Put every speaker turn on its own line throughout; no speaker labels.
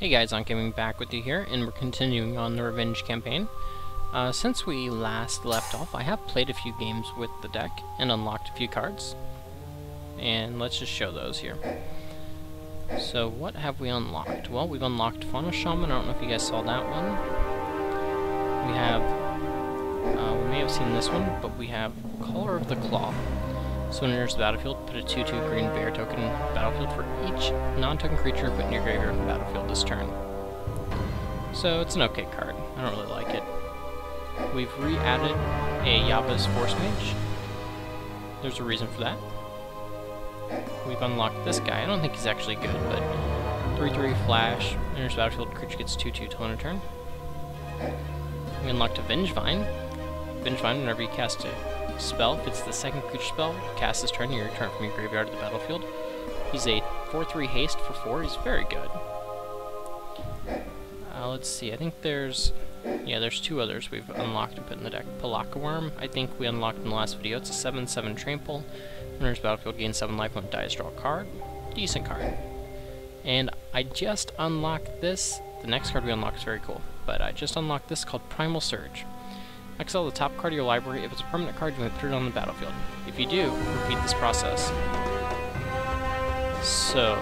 Hey guys, ankhgaming back with you here, and we're continuing on the Revenge campaign. Since we last left off, I have played a few games with the deck and unlocked a few cards. And let's just show those here. So what have we unlocked? Well, we've unlocked Fauna Shaman. I don't know if you guys saw that one. We have, we may have seen this one, but we have Color of the Claw. So when it enters the battlefield, put a 2/2 green bear token in the battlefield for each non-token creature put in your graveyard in the battlefield this turn. So it's an okay card. I don't really like it. We've re-added a Yaba's Force Mage. There's a reason for that. We've unlocked this guy. I don't think he's actually good, but 3/3 flash, enters the battlefield, creature gets 2/2 till end of turn. We unlocked a Vengevine. Vengevine, whenever you cast a spell, if it's the second creature spell, cast this turn, you return from your graveyard to the battlefield. He's a 4/3 haste for 4. He's very good. Let's see, I think there's two others we've unlocked and put in the deck. Palaka Worm, I think we unlocked in the last video. It's a 7/7 trample. Enters battlefield, gains 7 life, when it dies, draw a card. Decent card. And I just unlocked this. The next card we unlocked is very cool, but I just unlocked this called Primal Surge. Exile the top card of your library. If it's a permanent card, you may put it on the battlefield. If you do, repeat this process. So,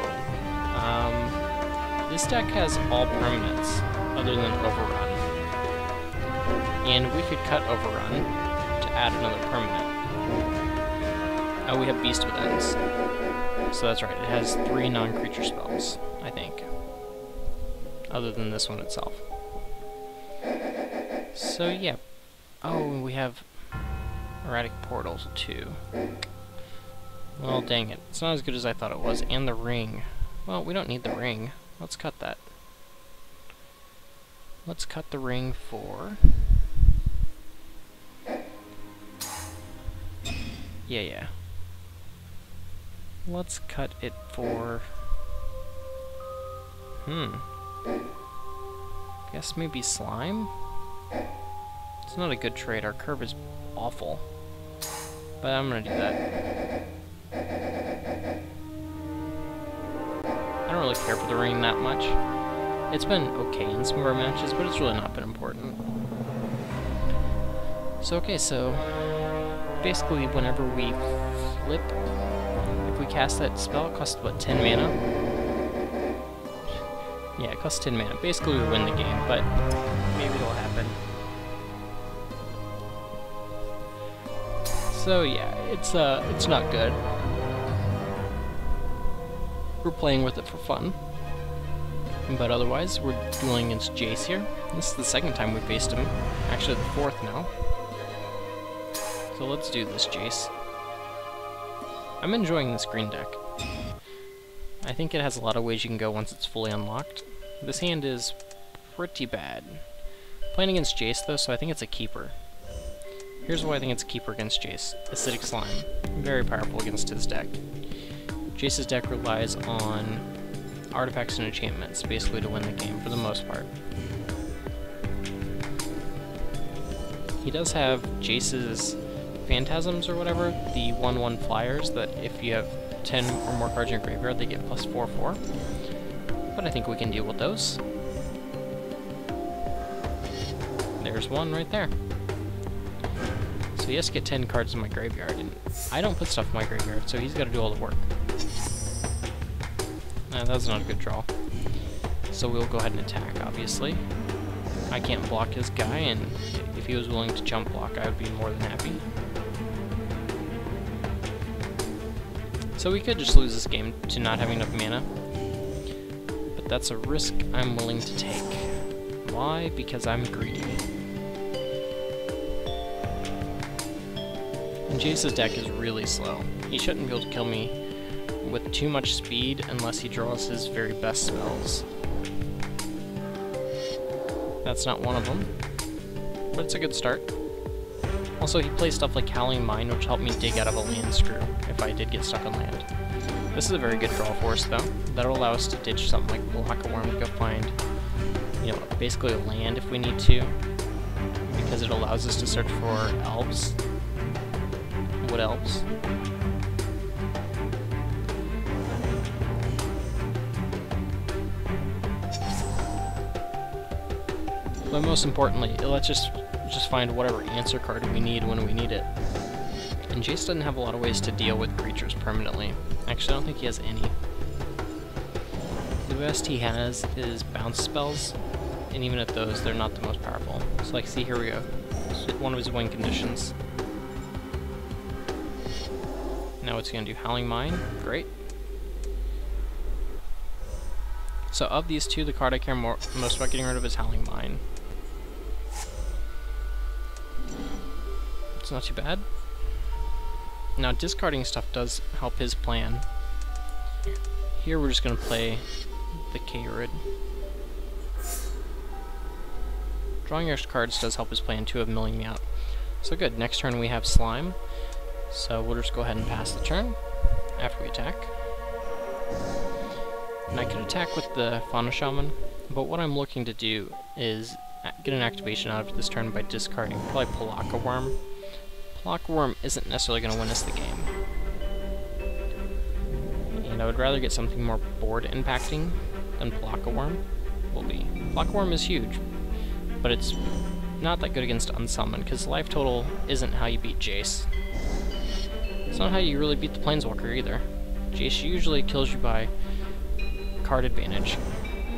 this deck has all permanents, other than Overrun. And we could cut Overrun to add another permanent. Oh, we have Beast with Ends. So that's right, it has 3 non-creature spells, I think. Other than this one itself. So yeah. Oh, we have Erratic Portals too. Well, dang it. It's not as good as I thought it was. And the ring. Well, we don't need the ring. Let's cut that. Let's cut the ring for... Yeah. Let's cut it for... Guess maybe Slime? It's not a good trade. Our curve is awful. But I'm gonna do that. I don't really care for the ring that much. It's been okay in some of our matches, but it's really not been important. So okay, so basically whenever we flip, if we cast that spell, it costs what, 10 mana? Yeah, it costs 10 mana. Basically we win the game, but maybe it'll happen. So yeah, it's not good. We're playing with it for fun. But otherwise, we're dueling against Jace here. This is the second time we faced him. Actually, the 4th now. So let's do this, Jace. I'm enjoying this green deck. I think it has a lot of ways you can go once it's fully unlocked. This hand is pretty bad. Playing against Jace though, so I think it's a keeper. Here's why I think it's a keeper against Jace. Acidic Slime. Very powerful against his deck. Jace's deck relies on artifacts and enchantments, basically to win the game, for the most part. He does have Jace's Phantasms or whatever, the 1/1 flyers, that if you have 10 or more cards in your graveyard, they get plus 4/4. But I think we can deal with those. There's one right there. So he has to get 10 cards in my graveyard, and I don't put stuff in my graveyard, so he's got to do all the work. That was not a good draw. So we'll go ahead and attack, obviously. I can't block his guy, and if he was willing to jump block, I would be more than happy. So we could just lose this game to not having enough mana. But that's a risk I'm willing to take. Why? Because I'm greedy. And Jace's deck is really slow. He shouldn't be able to kill me with too much speed unless he draws his very best spells. That's not one of them, but it's a good start. Also, he plays stuff like Howling Mine, which helped me dig out of a land screw if I did get stuck on land. This is a very good draw for us, though. That'll allow us to ditch something like Palaka Worm to go find, you know, basically a land if we need to, because it allows us to search for elves. Wood elves. But most importantly, let's just find whatever answer card we need when we need it. And Jace doesn't have a lot of ways to deal with creatures permanently. Actually, I don't think he has any. The best he has is bounce spells, and even at those, they're not the most powerful. So like, see, here we go. It's one of his win conditions. Now it's going to do Howling Mine. Great. So of these two, the card I care most about getting rid of is Howling Mine. It's not too bad. Now discarding stuff does help his plan. Here we're just going to play the K-Rid. Drawing extra cards does help his plan too of milling me out. So good, next turn we have Slime. So we'll just go ahead and pass the turn after we attack. And I could attack with the Fauna Shaman, but what I'm looking to do is get an activation out of this turn by discarding probably Pelakka Worm. Pelakka Worm isn't necessarily going to win us the game. And I would rather get something more board impacting than Pelakka Worm will be. Pelakka Worm is huge, but it's not that good against Unsummon, because life total isn't how you beat Jace. It's not how you really beat the Planeswalker either. Jace usually kills you by card advantage.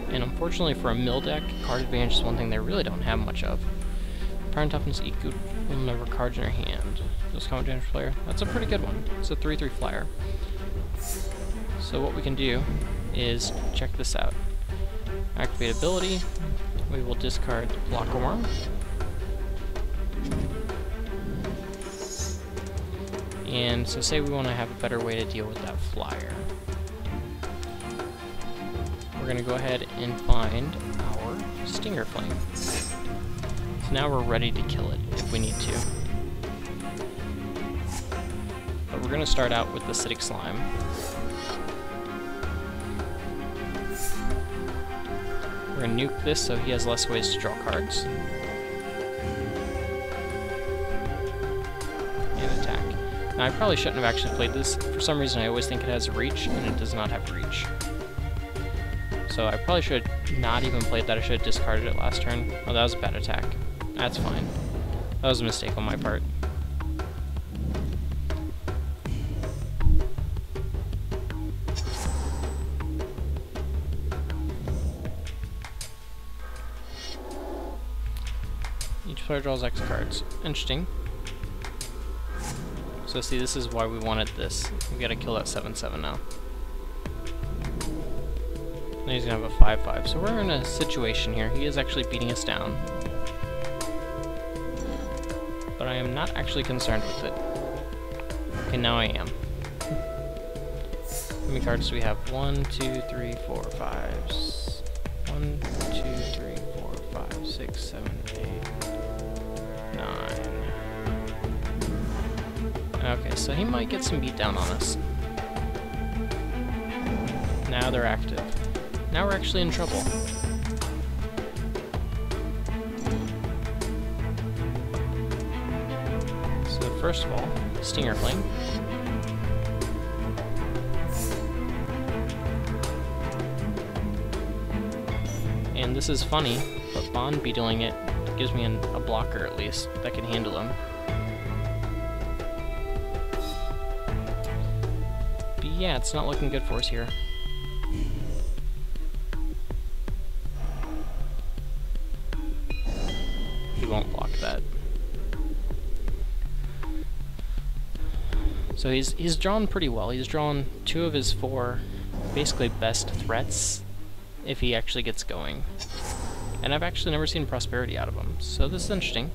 And unfortunately for a mill deck, card advantage is one thing they really don't have much of. Power and Toughness equal number of cards in your hand. Those common damage player. That's a pretty good one. It's a 3/3 flyer. So what we can do is check this out. Activate ability. We will discard the Pelakka Worm. And so say we want to have a better way to deal with that flyer. We're going to go ahead and find our Stinger Flame. So now we're ready to kill it if we need to. But we're going to start out with the Acidic Slime. We're going to nuke this so he has less ways to draw cards. And attack. Now I probably shouldn't have actually played this. For some reason I always think it has reach, and it does not have reach. So I probably should not even played that. I should have discarded it last turn. Oh, that was a bad attack. That's fine. That was a mistake on my part. Each player draws X cards. Interesting. So see, this is why we wanted this. We gotta kill that 7/7 now. And he's gonna have a 5/5. So we're in a situation here. He is actually beating us down. But I am not actually concerned with it. Okay, now I am. How many cards do we have? 1, 2, 3, 4, 5. 1, 2, 3, 4, 5, 6, 7, 8, 9. Okay, so he might get some beat down on us. Now they're active. Now we're actually in trouble. So first of all, Stinger Flame. And this is funny, but Bond beetling it gives me a blocker at least that can handle him. But yeah, it's not looking good for us here. He won't block that. So he's drawn pretty well. He's drawn 2 of his 4 basically best threats if he actually gets going. And I've actually never seen Prosperity out of him, so this is interesting.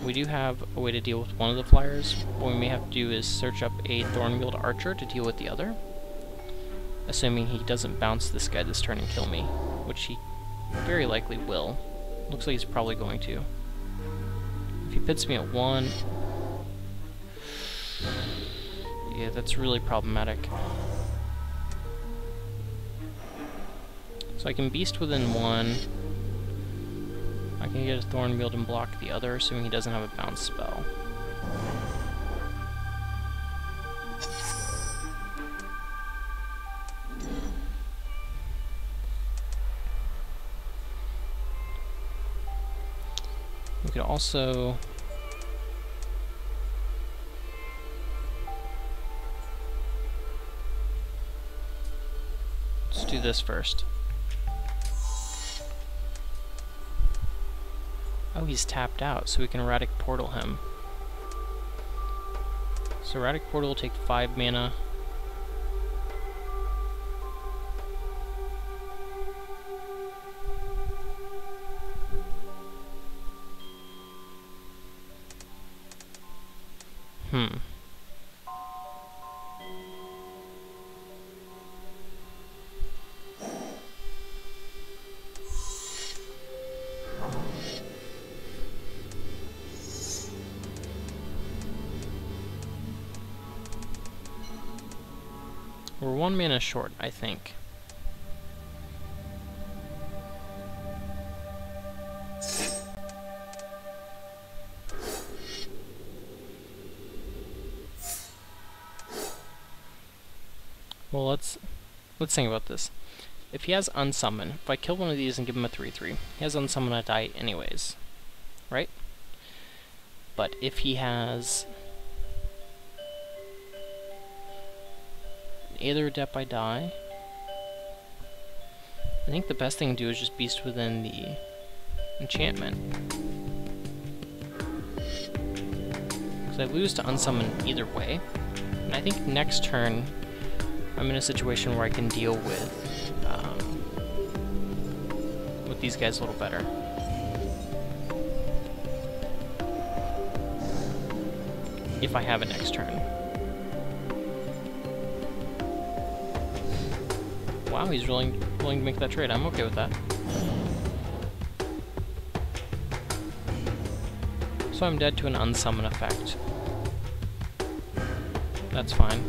We do have a way to deal with one of the flyers. What we may have to do is search up a Thornwield Archer to deal with the other. Assuming he doesn't bounce this guy this turn and kill me, which he very likely will. Looks like he's probably going to. If he pits me at 1... yeah, that's really problematic. So I can Beast within 1. I can get a Thornwield and block the other, assuming he doesn't have a bounce spell. could also... Let's do this first. Oh, he's tapped out, so we can Erratic Portal him. So Erratic Portal will take 5 mana. We're 1 mana short, I think. Well, let's think about this. If he has Unsummon, if I kill one of these and give him a 3/3, he has Unsummon, I die anyways, right? But if he has Aether Adept, I die. I think the best thing to do is just Beast Within the enchantment. Because I lose to Unsummon either way. And I think next turn I'm in a situation where I can deal with these guys a little better. If I have it next turn. Wow, he's willing to make that trade. I'm okay with that. So I'm dead to an Unsummon effect. That's fine.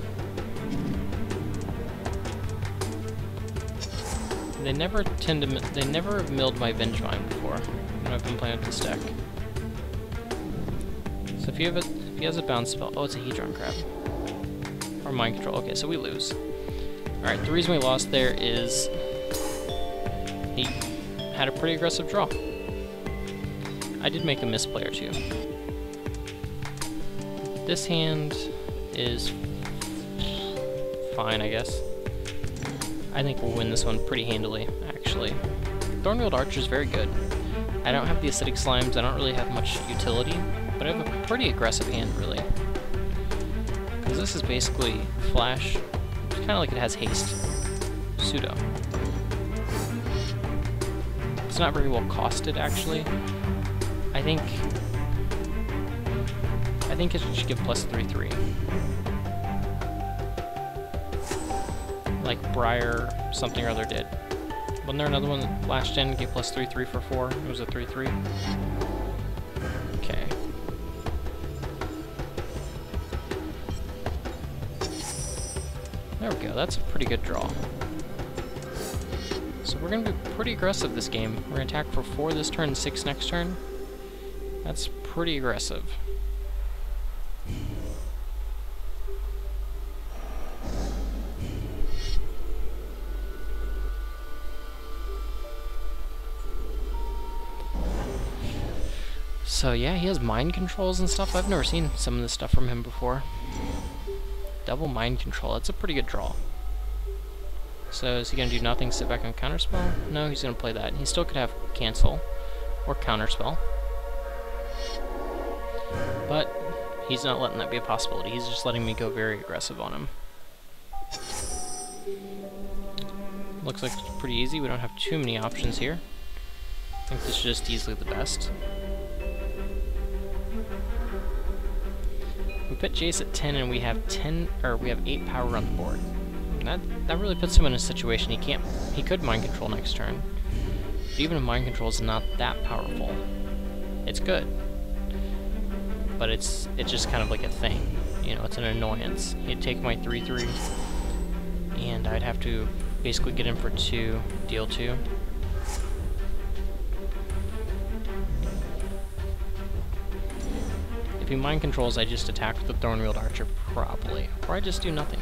They never have milled my Vengevine before when I've been playing with this deck. So if he has a bounce spell, oh, it's a Hedron Crab. Or Mind Control. Okay, so we lose. Alright, the reason we lost there is he had a pretty aggressive draw. I did make a misplay or two. This hand is fine, I guess. I think we'll win this one pretty handily, actually. Thornwheeled Archer is very good. I don't have the Acidic Slimes, I don't really have much utility, but I have a pretty aggressive hand, really. Because this is basically Flash, kind of like it has haste. Pseudo. It's not very well costed, actually. I think it should give plus 3/3. Like Briar something or other did. Wasn't there another one that last gen gave plus 3/3 for 4? It was a 3/3. Okay. There we go, that's a pretty good draw. So we're going to be pretty aggressive this game. We're going to attack for 4 this turn, 6 next turn. That's pretty aggressive. So yeah, he has mind controls and stuff. I've never seen some of this stuff from him before. Double mind control, that's a pretty good draw. So is he going to do nothing, sit back on counterspell? No, he's going to play that. He still could have cancel or counterspell. But he's not letting that be a possibility. He's just letting me go very aggressive on him. Looks like it's pretty easy. We don't have too many options here. I think this is just easily the best. We put Jace at 10 and we have 8 power on the board. That really puts him in a situation he could mind control next turn. But even if mind control is not that powerful, it's good. But it's just kind of like a thing. You know, it's an annoyance. He'd take my 3/3 and I'd have to basically get in for 2, deal 2. If he mind controls, I just attack with the Thornwheeled Archer, probably. Or I just do nothing.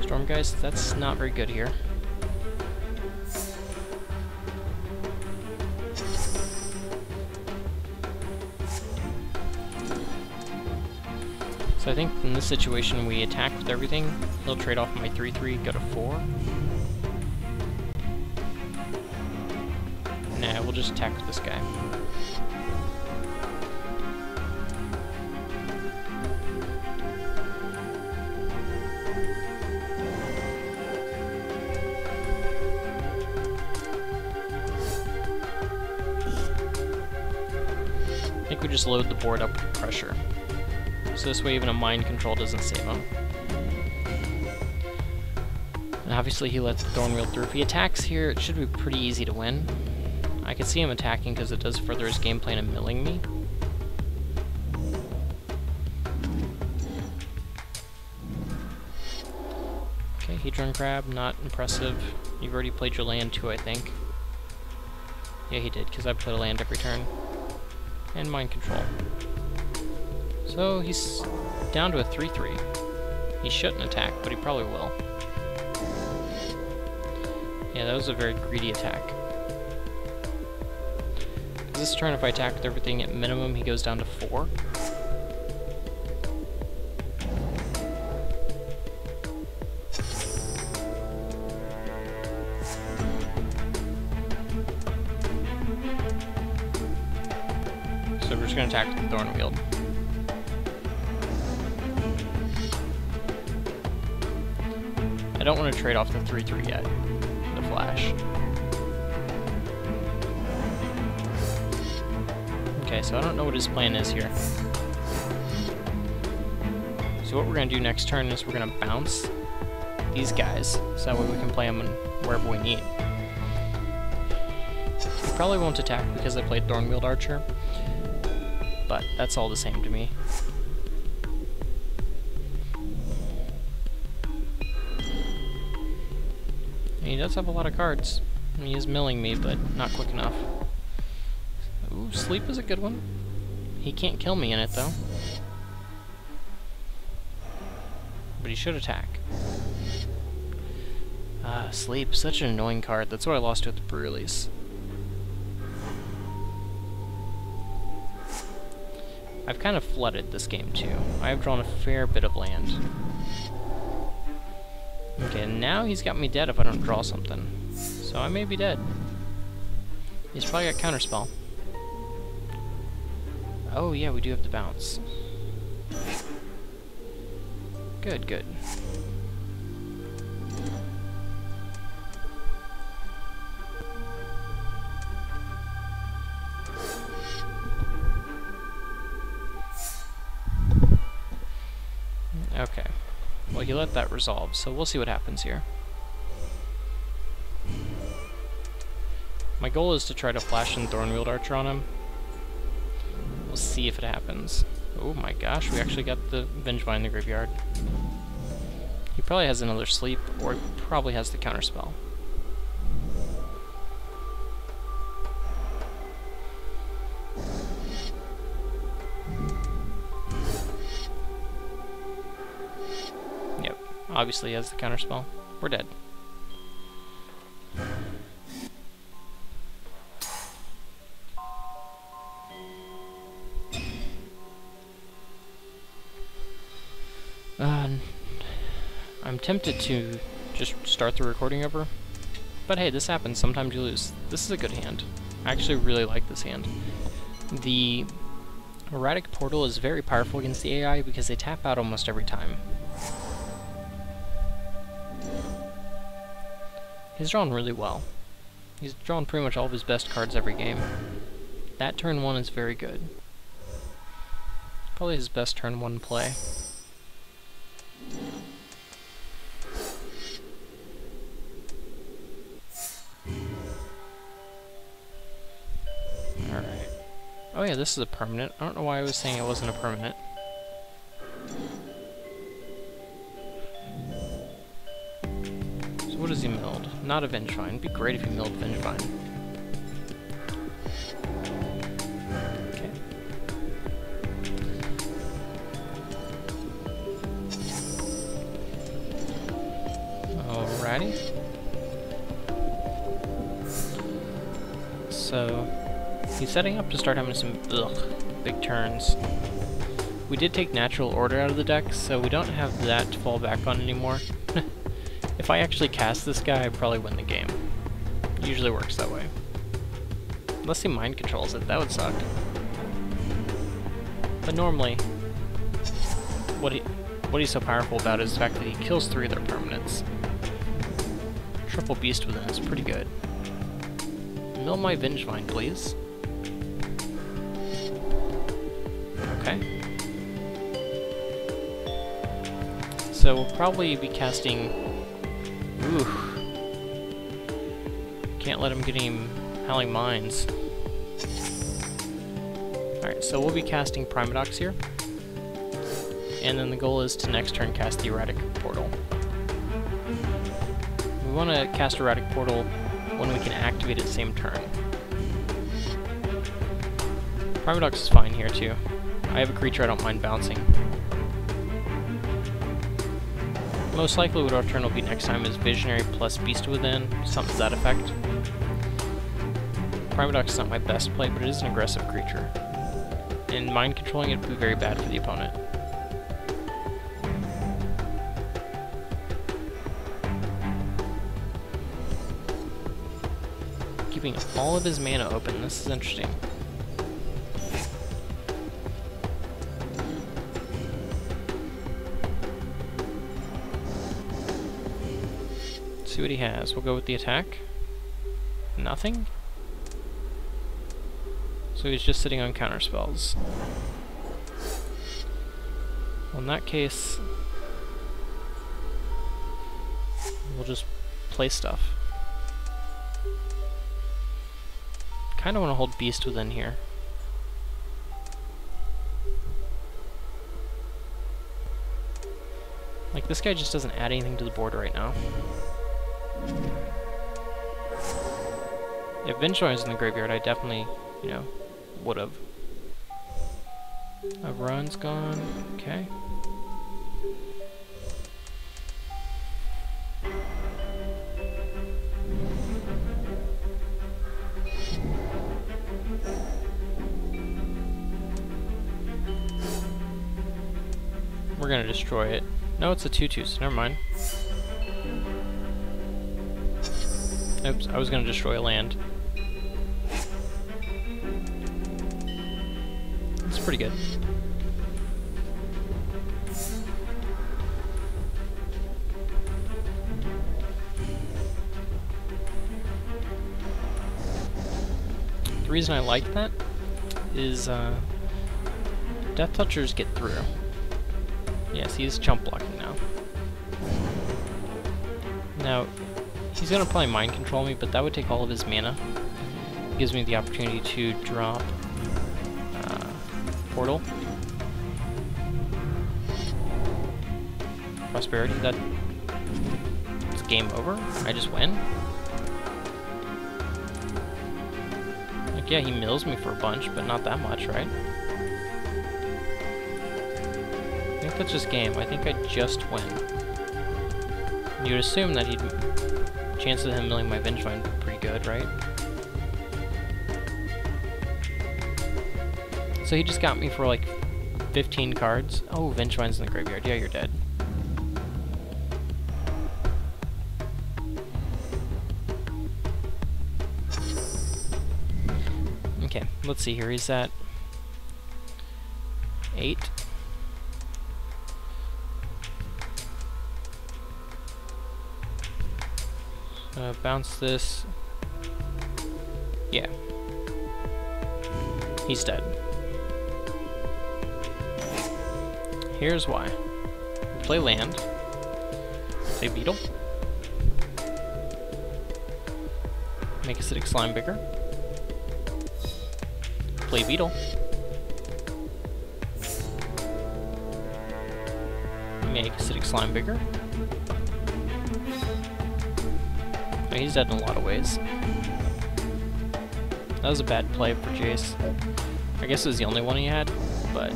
Storm Geist, that's not very good here. So I think in this situation we attack with everything. He'll trade off my 3/3, go to 4. Nah, we'll just attack with this guy. I think we just load the board up with pressure. So this way even a mind control doesn't save him. And obviously he lets the Thornwheel through. If he attacks here, it should be pretty easy to win. I can see him attacking because it does further his game plan and milling me. Okay, Hedron Crab, not impressive. You've already played your land too, I think. Yeah, he did, because I played a land every turn. And mind control. So he's down to a 3/3. He shouldn't attack, but he probably will. Yeah, that was a very greedy attack. This turn, if I attack with everything at minimum, he goes down to 4. So we're just going to attack with the Thornwheel. I don't want to trade off the 3/3 yet. The flash. Okay, so I don't know what his plan is here. So what we're going to do next turn is we're going to bounce these guys, so that way we can play them wherever we need. He probably won't attack because I played Thornwheeled Archer, but that's all the same to me. He does have a lot of cards. He is milling me, but not quick enough. Ooh, Sleep is a good one. He can't kill me in it, though. But he should attack. Sleep, such an annoying card. That's what I lost with the Bruley's. I've kind of flooded this game, too. I have drawn a fair bit of land. Okay, now he's got me dead if I don't draw something. So I may be dead. He's probably got Counterspell. Oh yeah, we do have to bounce. Good, good. Okay. Well, he let that resolve, so we'll see what happens here. My goal is to try to flash in Thornwheeled Archer on him. We'll see if it happens. Oh my gosh, we actually got the Vengevine in the graveyard. He probably has another Sleep, or he probably has the Counterspell. Yep, obviously he has the Counterspell. We're dead. I'm tempted to just start the recording over, but hey, this happens. Sometimes you lose. This is a good hand. I actually really like this hand. The Erratic Portal is very powerful against the AI because they tap out almost every time. He's drawn really well. He's drawn pretty much all of his best cards every game. That turn 1 is very good. Probably his best turn 1 play. Oh yeah, this is a permanent. I don't know why I was saying it wasn't a permanent. So what does he milled? Not a Vengevine. It'd be great if he milled Vengevine. Okay. Alrighty. So he's setting up to start having some big turns. We did take Natural Order out of the deck, so we don't have that to fall back on anymore. If I actually cast this guy, I'd probably win the game. It usually works that way. Unless he mind controls it, that would suck. But normally, what he's so powerful about is the fact that he kills 3 of their permanents. Triple Beast Within is pretty good. Mill my Vengevine, please. Okay. So we'll probably be casting... Ooh. Can't let him get any Howling Mines. Alright, so we'll be casting Primodox here. And then the goal is to next turn cast the Erratic Portal. We want to cast Erratic Portal when we can activate it the same turn. Primodox is fine here too. I have a creature I don't mind bouncing. Most likely what our turn will be next time is Visionary plus Beast Within, something to that effect. Primodox is not my best play, but it is an aggressive creature. And mind controlling it would be very bad for the opponent. Keeping all of his mana open, this is interesting. Let's see what he has. We'll go with the attack. Nothing? So he's just sitting on counter spells. Well, in that case, we'll just play stuff. Kind of want to hold Beast Within here. Like, this guy just doesn't add anything to the board right now. If Vengevine was in the graveyard, I definitely, you know, would've. Run's gone. Okay. We're gonna destroy it. No, it's a 2/2, so never mind. Oops, I was gonna destroy a land. It's pretty good. The reason I like that is Death Touchers get through. Yes, he's chump blocking now. Now, he's gonna probably mind control me, but that would take all of his mana. Gives me the opportunity to drop Portal. Prosperity, it's game over. I just win. Like, yeah, he mills me for a bunch, but not that much, right? I think that's just game. I think I just win. You'd assume that chances of him milling my Vengevine would be pretty good, right? So he just got me for like 15 cards. Oh, Vengevine's in the graveyard. Yeah, you're dead. Okay, let's see here. He's at 8. Bounce this. Yeah. He's dead. Here's why. Play land. Play Beetle. Make Acidic Slime bigger. Play Beetle. Make Acidic Slime bigger. He's dead in a lot of ways. That was a bad play for Jace. I guess it was the only one he had, but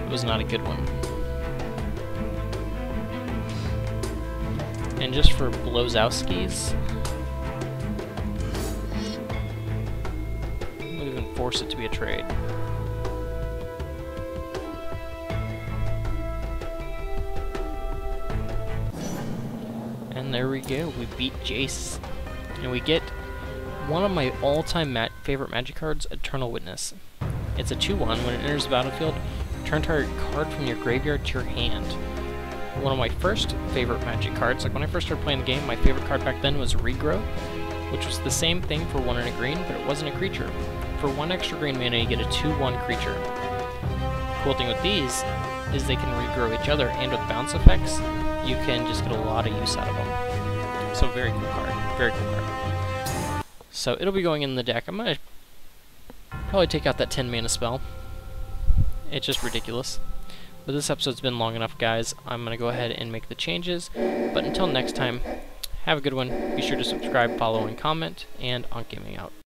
it was not a good one. And just for Blowzowskis, we'll even force it to be a trade. And there we go, we beat Jace. And we get one of my all-time favorite Magic cards, Eternal Witness. It's a 2/1. When it enters the battlefield, return target card from your graveyard to your hand. One of my first favorite Magic cards, like when I first started playing the game, my favorite card back then was Regrow, which was the same thing for 1 and a green, but it wasn't a creature. For 1 extra green mana, you get a 2/1 creature. Cool thing with these is they can regrow each other, and with bounce effects, you can just get a lot of use out of them. So very cool card. Very cool card. So it'll be going in the deck. I'm going to probably take out that 10 mana spell. It's just ridiculous. But this episode's been long enough, guys. I'm going to go ahead and make the changes. But until next time, have a good one. Be sure to subscribe, follow, and comment. And ankhgaming out.